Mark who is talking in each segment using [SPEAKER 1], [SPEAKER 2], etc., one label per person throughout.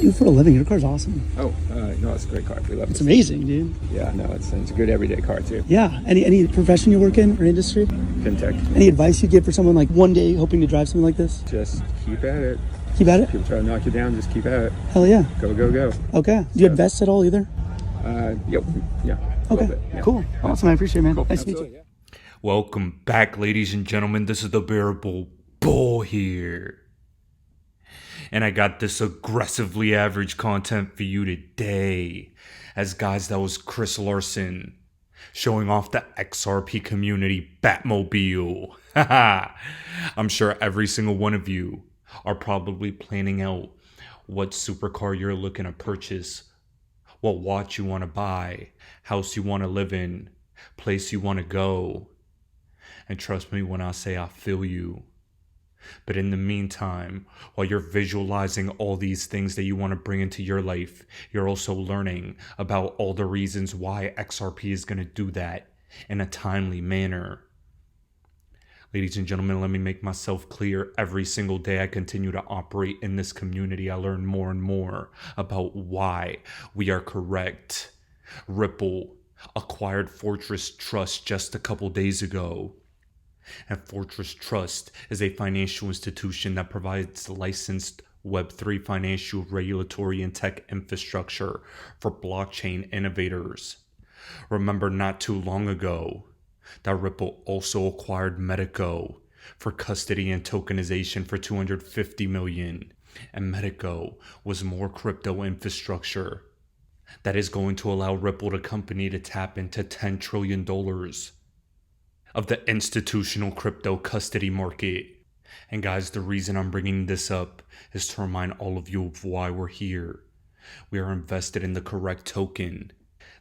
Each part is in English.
[SPEAKER 1] do for a living? Your car's awesome.
[SPEAKER 2] Oh, no, it's a great car. We love it.
[SPEAKER 1] It's amazing, dude.
[SPEAKER 2] Yeah, no, it's a good everyday car too.
[SPEAKER 1] Yeah. Any profession you work in or industry?
[SPEAKER 2] Fintech.
[SPEAKER 1] Any advice you give for someone like one day hoping to drive something like this?
[SPEAKER 2] Just keep at it.
[SPEAKER 1] Keep at it?
[SPEAKER 2] People try to knock you down, just keep at it.
[SPEAKER 1] Hell yeah.
[SPEAKER 2] Go, go, go.
[SPEAKER 1] Okay. Do you invest at all either?
[SPEAKER 2] Yep. Yeah.
[SPEAKER 1] Okay.
[SPEAKER 2] Bit, yeah.
[SPEAKER 1] Cool. Awesome. I appreciate it, man.
[SPEAKER 2] Cool.
[SPEAKER 1] Nice to meet
[SPEAKER 2] Absolutely,
[SPEAKER 1] you.
[SPEAKER 2] yeah.
[SPEAKER 3] Welcome back, ladies and gentlemen. This is the Bearable Bull here. And I got this aggressively average content for you today. As guys, that was Chris Larson showing off the XRP community Batmobile. I'm sure every single one of you are probably planning out what supercar you're looking to purchase, what watch you want to buy, house you want to live in, place you want to go. And trust me when I say I feel you. But in the meantime, while you're visualizing all these things that you want to bring into your life, you're also learning about all the reasons why XRP is going to do that in a timely manner. Ladies and gentlemen, let me make myself clear. Every single day I continue to operate in this community, I learn more and more about why we are correct. Ripple acquired Fortress Trust just a couple days ago. And Fortress Trust is a financial institution that provides licensed Web3 financial, regulatory, and tech infrastructure for blockchain innovators. Remember not too long ago that Ripple also acquired Medico for custody and tokenization for $250 million. And Medico was more crypto infrastructure that is going to allow Ripple, the company, to tap into $10 trillion of the institutional crypto custody market. And guys, the reason I'm bringing this up is to remind all of you of why we're here. We are invested in the correct token.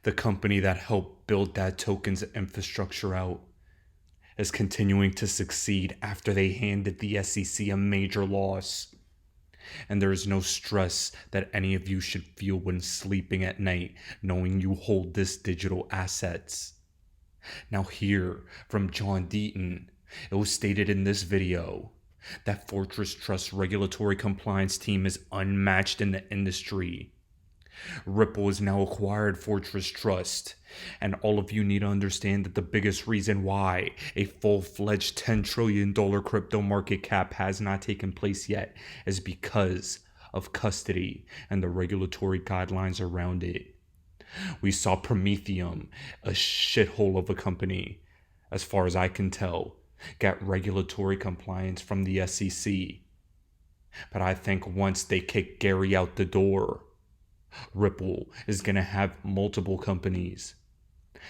[SPEAKER 3] The company that helped build that token's infrastructure out is continuing to succeed after they handed the SEC a major loss. And there is no stress that any of you should feel when sleeping at night, knowing you hold this digital assets. Now here, from John Deaton, it was stated in this video that Fortress Trust regulatory compliance team is unmatched in the industry. Ripple has now acquired Fortress Trust, and all of you need to understand that the biggest reason why a full-fledged $10 trillion crypto market cap has not taken place yet is because of custody and the regulatory guidelines around it. We saw Prometheum, a shithole of a company, as far as I can tell, get regulatory compliance from the SEC. But I think once they kick Gary out the door, Ripple is going to have multiple companies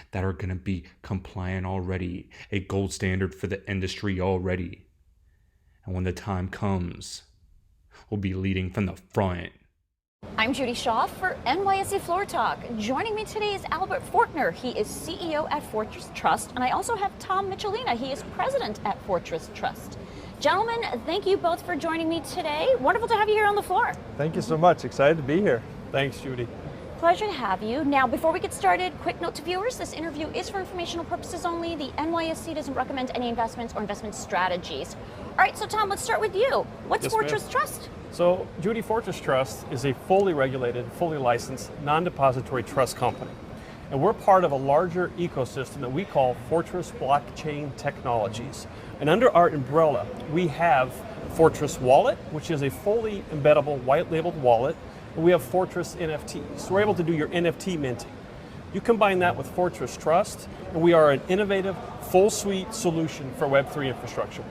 [SPEAKER 3] that are going to be compliant already, a gold standard for the industry already. And when the time comes, we'll be leading from the front.
[SPEAKER 4] I'm Judy Shaw for NYSE Floor Talk. Joining me today is Albert Fortner. He is CEO at Fortress Trust, and I also have Tom Michelina. He is president at Fortress Trust. Gentlemen, thank you both for joining me today. Wonderful to have you here on the floor.
[SPEAKER 5] Thank you so much. Excited to be here. Thanks, Judy.
[SPEAKER 4] Pleasure to have you. Now, before we get started, quick note to viewers, this interview is for informational purposes only. The NYSE doesn't recommend any investments or investment strategies. All right, so Tom, let's start with you. What's
[SPEAKER 5] Yes,
[SPEAKER 4] Fortress
[SPEAKER 5] ma'am.
[SPEAKER 4] Trust?
[SPEAKER 5] So, Judy, Fortress Trust is a fully regulated, fully licensed, non-depository trust company. And we're part of a larger ecosystem that we call Fortress Blockchain Technologies. And under our umbrella, we have Fortress Wallet, which is a fully embeddable, white-labeled wallet. And we have Fortress NFTs. So we're able to do your NFT minting. You combine that with Fortress Trust, and we are an innovative, full-suite solution for Web3 infrastructure.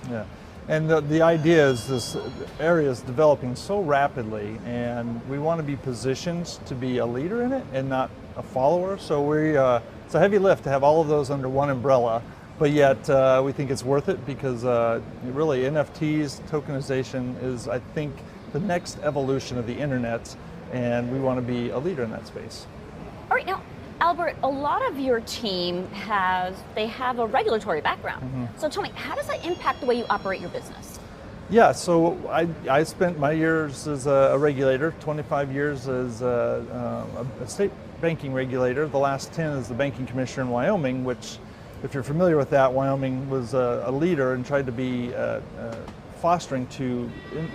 [SPEAKER 6] Yeah, and the idea is this area is developing so rapidly, and we want to be positioned to be a leader in it and not a follower. So it's a heavy lift to have all of those under one umbrella, but yet we think it's worth it because really NFTs, tokenization is, I think, the next evolution of the internet, and we want to be a leader in that space.
[SPEAKER 4] All right, now, Albert, a lot of your team have a regulatory background.
[SPEAKER 6] Mm-hmm.
[SPEAKER 4] So tell me, how does that impact the way you operate your business?
[SPEAKER 6] Yeah, so I spent my years as a regulator, 25 years as a state banking regulator. The last 10 as the banking commissioner in Wyoming, which, if you're familiar with that, Wyoming was a leader and tried to be fostering to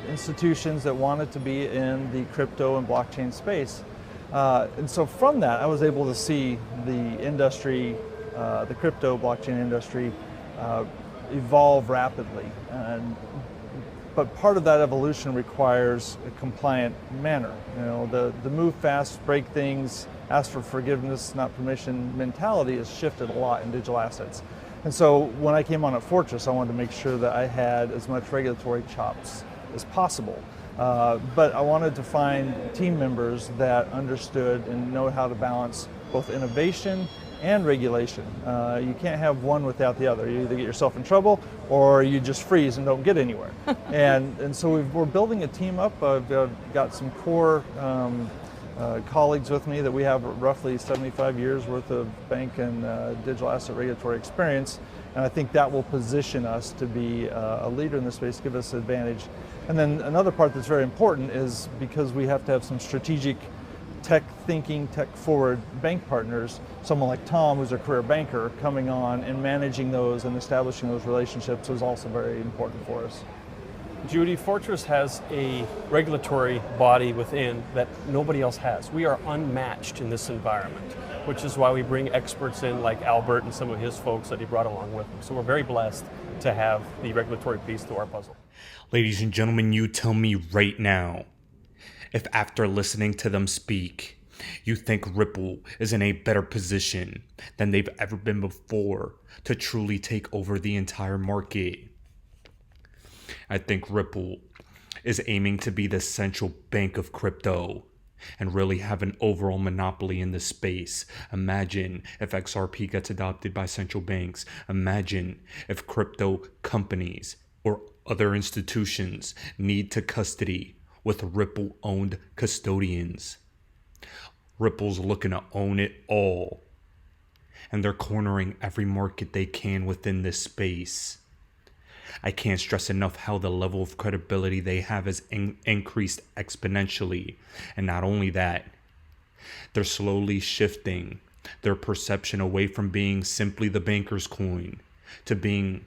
[SPEAKER 6] institutions that wanted to be in the crypto and blockchain space. And so from that, I was able to see the industry, the crypto blockchain industry, evolve rapidly. But part of that evolution requires a compliant manner. You know, the move fast, break things, ask for forgiveness, not permission mentality has shifted a lot in digital assets. And so when I came on at Fortress, I wanted to make sure that I had as much regulatory chops as possible. But I wanted to find team members that understood and know how to balance both innovation and regulation. You can't have one without the other. You either get yourself in trouble or you just freeze and don't get anywhere. and so we're building a team up. I've got some core colleagues with me that we have roughly 75 years worth of bank and digital asset regulatory experience. And I think that will position us to be a leader in this space, give us an advantage. And then another part that's very important is because we have to have some strategic tech thinking, tech forward bank partners, someone like Tom, who's a career banker, coming on and managing those and establishing those relationships was also very important for us.
[SPEAKER 5] Judy, Fortress has a regulatory body within that nobody else has. We are unmatched in this environment, which is why we bring experts in like Albert and some of his folks that he brought along with him. So we're very blessed to have the regulatory piece to our puzzle.
[SPEAKER 3] Ladies and gentlemen, you tell me right now, if after listening to them speak, you think Ripple is in a better position than they've ever been before to truly take over the entire market. I think Ripple is aiming to be the central bank of crypto and really have an overall monopoly in the space. Imagine if XRP gets adopted by central banks. Imagine if crypto companies or other institutions need to custody with Ripple-owned custodians. Ripple's looking to own it all, and they're cornering every market they can within this space. I can't stress enough how the level of credibility they have has increased exponentially. And not only that, they're slowly shifting their perception away from being simply the banker's coin to being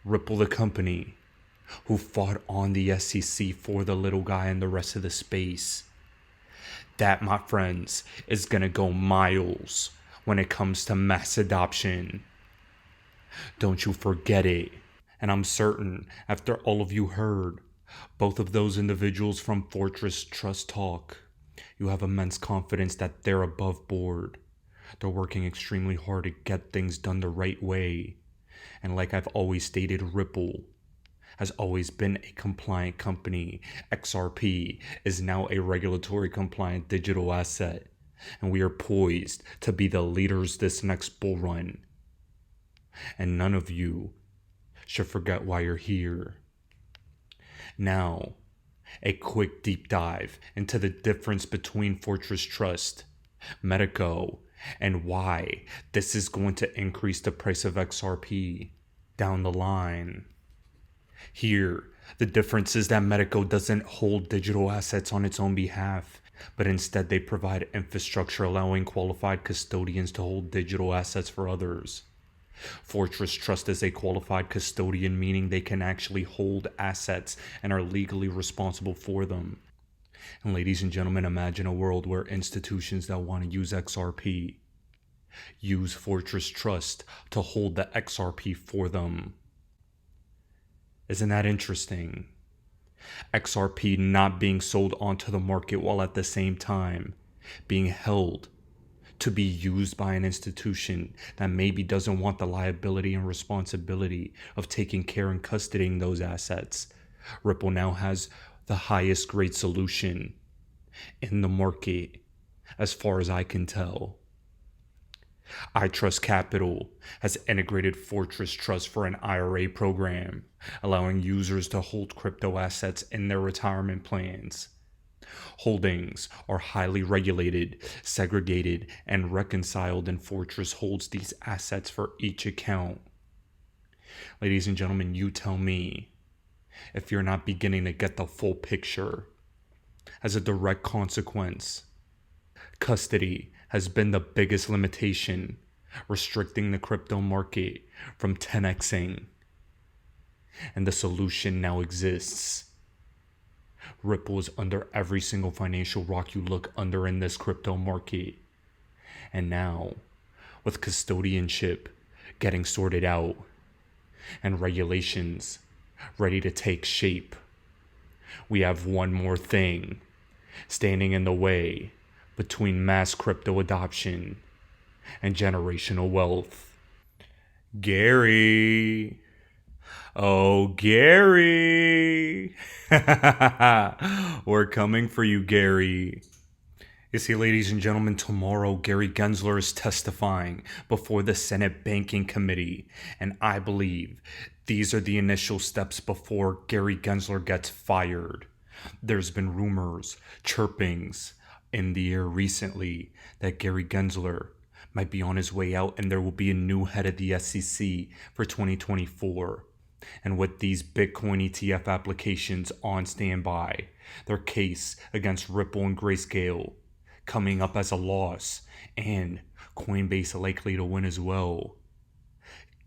[SPEAKER 3] Ripple the company who fought on the SEC for the little guy and the rest of the space. That, my friends, is gonna go miles when it comes to mass adoption. Don't you forget it. And I'm certain, after all of you heard both of those individuals from Fortress Trust talk, you have immense confidence that they're above board. They're working extremely hard to get things done the right way. And like I've always stated, Ripple has always been a compliant company. XRP is now a regulatory compliant digital asset. And we are poised to be the leaders this next bull run. And none of you should forget why you're here. Now, a quick deep dive into the difference between Fortress Trust, Medico, and why this is going to increase the price of XRP down the line. Here, the difference is that Medico doesn't hold digital assets on its own behalf, but instead they provide infrastructure allowing qualified custodians to hold digital assets for others. Fortress Trust is a qualified custodian, meaning they can actually hold assets and are legally responsible for them. And ladies and gentlemen, imagine a world where institutions that want to use XRP use Fortress Trust to hold the XRP for them. Isn't that interesting? XRP not being sold onto the market while at the same time being held to be used by an institution that maybe doesn't want the liability and responsibility of taking care and custodying those assets. Ripple now has the highest grade solution in the market, as far as I can tell. iTrust Capital has integrated Fortress Trust for an IRA program, allowing users to hold crypto assets in their retirement plans. Holdings are highly regulated, segregated, and reconciled, and Fortress holds these assets for each account. Ladies and gentlemen, you tell me if you're not beginning to get the full picture. As a direct consequence, custody has been the biggest limitation, restricting the crypto market from 10xing. And the solution now exists. Ripple is under every single financial rock you look under in this crypto market. And now, with custodianship getting sorted out and regulations ready to take shape, we have one more thing standing in the way between mass crypto adoption and generational wealth. Gary. Oh, Gary. We're coming for you, Gary. You see, ladies and gentlemen, tomorrow Gary Gensler is testifying before the Senate Banking Committee, and I believe these are the initial steps before Gary Gensler gets fired. There's been rumors, chirpings in the air recently that Gary Gensler might be on his way out and there will be a new head of the SEC for 2024. And with these Bitcoin ETF applications on standby, their case against Ripple and Grayscale coming up as a loss, and Coinbase likely to win as well,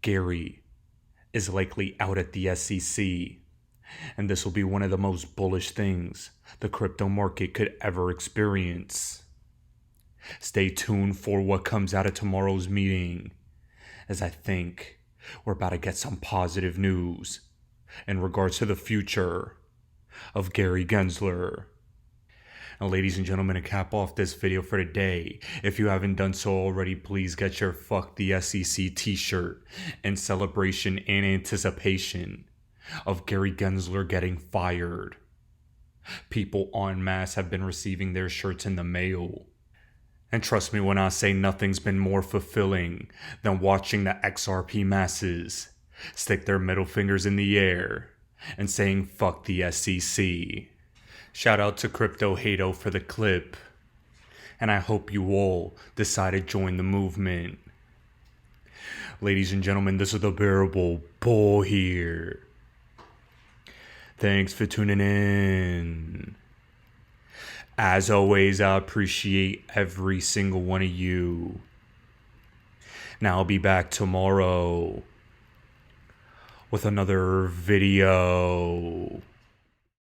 [SPEAKER 3] Gary is likely out at the SEC. And this will be one of the most bullish things the crypto market could ever experience. Stay tuned for what comes out of tomorrow's meeting, as I think we're about to get some positive news in regards to the future of Gary Gensler. Now, ladies and gentlemen, to cap off this video for today, if you haven't done so already, please get your Fuck the SEC t-shirt in celebration and anticipation of Gary Gensler getting fired. People en masse have been receiving their shirts in the mail. And trust me when I say nothing's been more fulfilling than watching the XRP masses stick their middle fingers in the air and saying fuck the SEC. Shout out to Crypto Hato for the clip. And I hope you all decide to join the movement. Ladies and gentlemen, this is the Bearable Bull here. Thanks for tuning in. As always, I appreciate every single one of you. Now I'll be back tomorrow with another video.